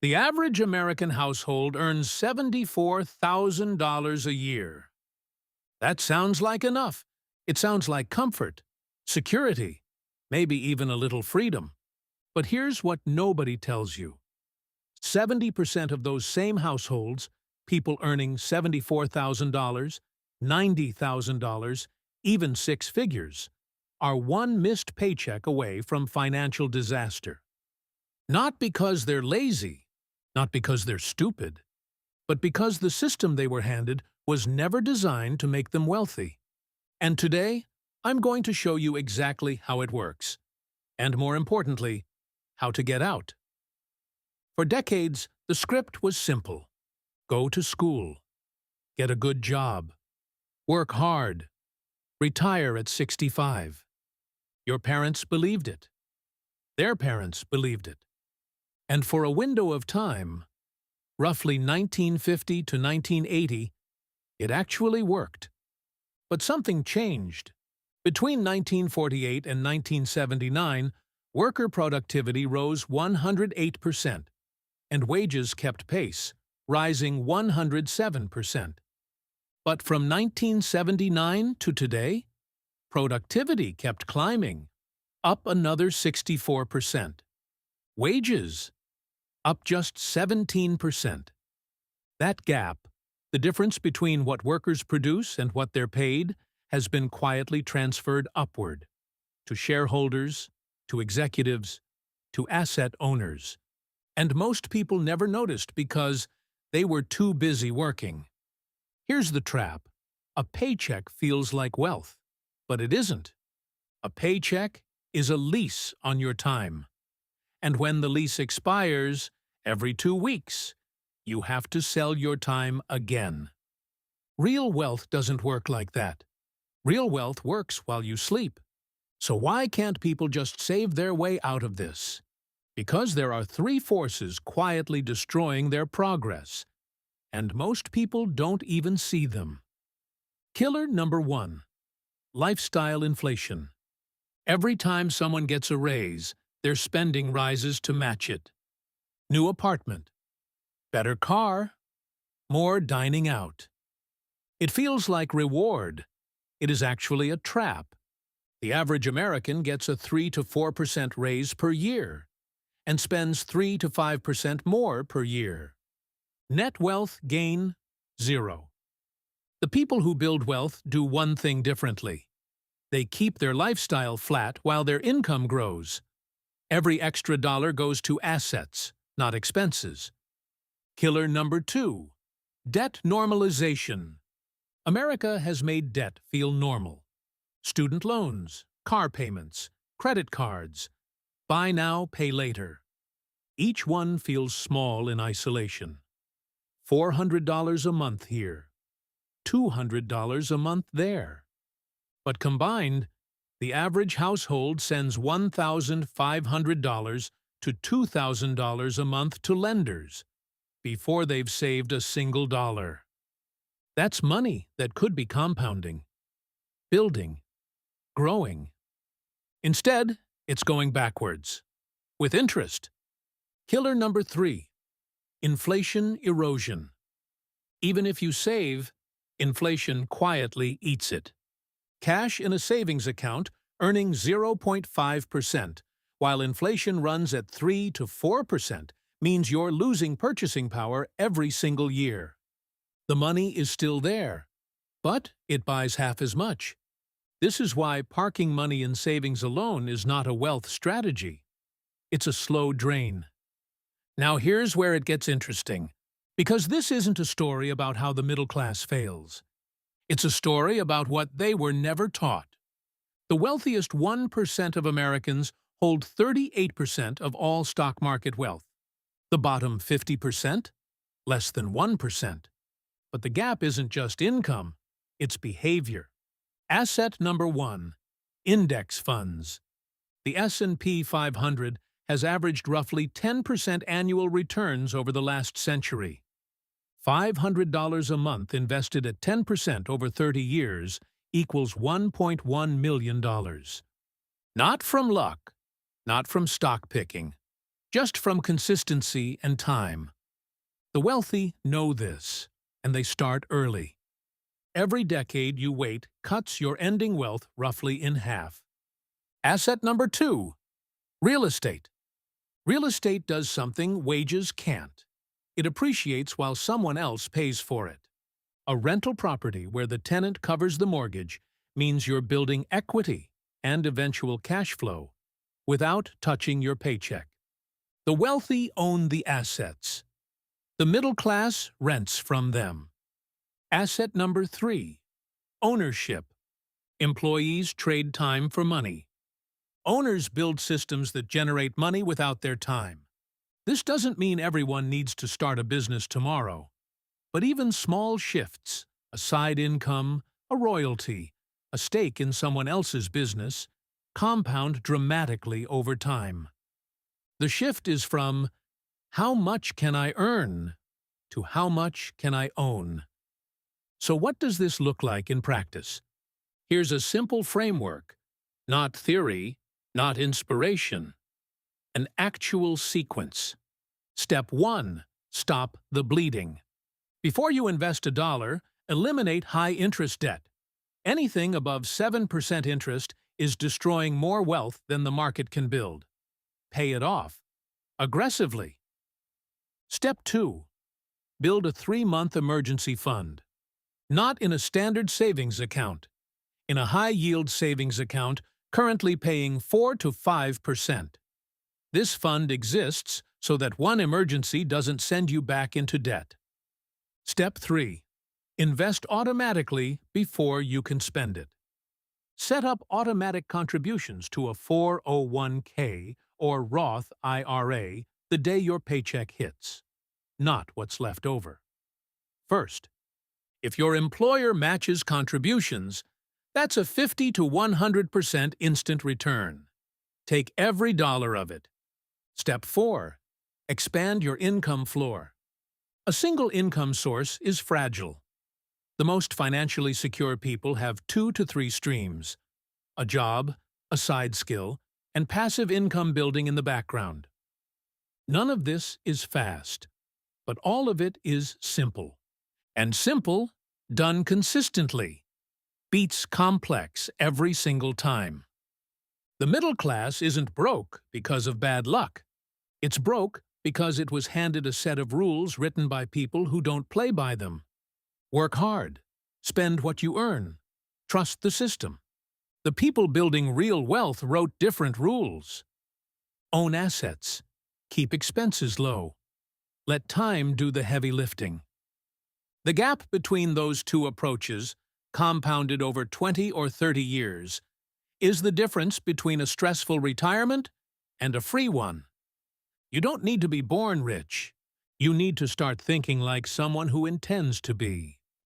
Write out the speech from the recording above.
The average American household earns $74,000 a year. That sounds like enough. It sounds like comfort, security, maybe even a little freedom. But here's what nobody tells you. 70% of those same households, people earning $74,000, $90,000, even six figures, are one missed paycheck away from financial disaster. Not because they're lazy, not because they're stupid, but because the system they were handed was never designed to make them wealthy. And today, I'm going to show you exactly how it works. And more importantly, how to get out. For decades, the script was simple. Go to school, get a good job, work hard, retire at 65. Your parents believed it. Their parents believed it. And for a window of time, roughly 1950 to 1980, it actually worked. But something changed. Between 1948 and 1979, worker productivity rose 108%, and wages kept pace, rising 107%. But from 1979 to today, productivity kept climbing, up another 64%. Wages, up just 17%. That gap, the difference between what workers produce and what they're paid, has been quietly transferred upward, to shareholders, to executives, to asset owners. And most people never noticed because they were too busy working. Here's the trap. A paycheck feels like wealth, but it isn't. A paycheck is a lease on your time. And when the lease expires, every 2 weeks, you have to sell your time again. Real wealth doesn't work like that. Real wealth works while you sleep. So why can't people just save their way out of this? Because there are 3 forces quietly destroying their progress, and most people don't even see them. Killer number 1. Lifestyle inflation. Every time someone gets a raise, their spending rises to match it. New apartment, better car, more dining out. It feels like reward. It is actually a trap. The average American gets a 3 to 4% raise per year and spends 3 to 5% more per year. Net wealth gain, 0. The people who build wealth do one thing differently. They keep their lifestyle flat while their income grows. Every extra dollar goes to assets, not expenses. Killer number 2. Debt normalization. America has made debt feel normal. Student loans, car payments, credit cards, buy now, pay later. Each one feels small in isolation. $400 a month here, $200 a month there. But combined, the average household sends $1,500 to $2,000 a month to lenders before they've saved a single dollar. That's money that could be compounding, building, growing. Instead, it's going backwards, with interest. Killer number 3. Inflation erosion. Even if you save, inflation quietly eats it. Cash in a savings account earning 0.5%, while inflation runs at 3 to 4%, means you're losing purchasing power every single year. The money is still there, but it buys half as much. This is why parking money in savings alone is not a wealth strategy. It's a slow drain. Now here's where it gets interesting, because this isn't a story about how the middle class fails. It's a story about what they were never taught. The wealthiest 1% of Americans hold 38% of all stock market wealth. The bottom 50%? Less than 1%. But the gap isn't just income, it's behavior. Asset number 1. Index funds. The S&P 500 has averaged roughly 10% annual returns over the last century. $500 a month invested at 10% over 30 years equals $1.1 million. Not from luck, not from stock picking, just from consistency and time. The wealthy know this, and they start early. Every decade you wait cuts your ending wealth roughly in half. Asset number 2, real estate. Real estate does something wages can't. It appreciates while someone else pays for it. A rental property where the tenant covers the mortgage means you're building equity and eventual cash flow without touching your paycheck. The wealthy own the assets. The middle class rents from them. Asset number 3, ownership. Employees trade time for money. Owners build systems that generate money without their time. This doesn't mean everyone needs to start a business tomorrow, but even small shifts, a side income, a royalty, a stake in someone else's business, compound dramatically over time. The shift is from "how much can I earn" to "how much can I own?" So what does this look like in practice? Here's a simple framework, not theory, not inspiration. An actual sequence. Step 1. Stop the bleeding. Before you invest $1, eliminate high-interest debt. Anything above 7% interest is destroying more wealth than the market can build. Pay it off. Aggressively. Step 2. Build a 3-month emergency fund. Not in a standard savings account. In a high-yield savings account currently paying 4 to 5%. This fund exists so that one emergency doesn't send you back into debt. Step 3. Invest automatically before you can spend it. Set up automatic contributions to a 401k or Roth IRA the day your paycheck hits, not what's left over. First, if your employer matches contributions, that's a 50 to 100% instant return. Take every dollar of it. Step 4. Expand your income floor. A single income source is fragile. The most financially secure people have 2 to 3 streams: a job, a side skill, and passive income building in the background. None of this is fast, but all of it is simple. And simple, done consistently, beats complex every single time. The middle class isn't broke because of bad luck. It's broke because it was handed a set of rules written by people who don't play by them. Work hard. Spend what you earn. Trust the system. The people building real wealth wrote different rules. Own assets. Keep expenses low. Let time do the heavy lifting. The gap between those two approaches, compounded over 20 or 30 years, is the difference between a stressful retirement and a free one. You don't need to be born rich. You need to start thinking like someone who intends to be.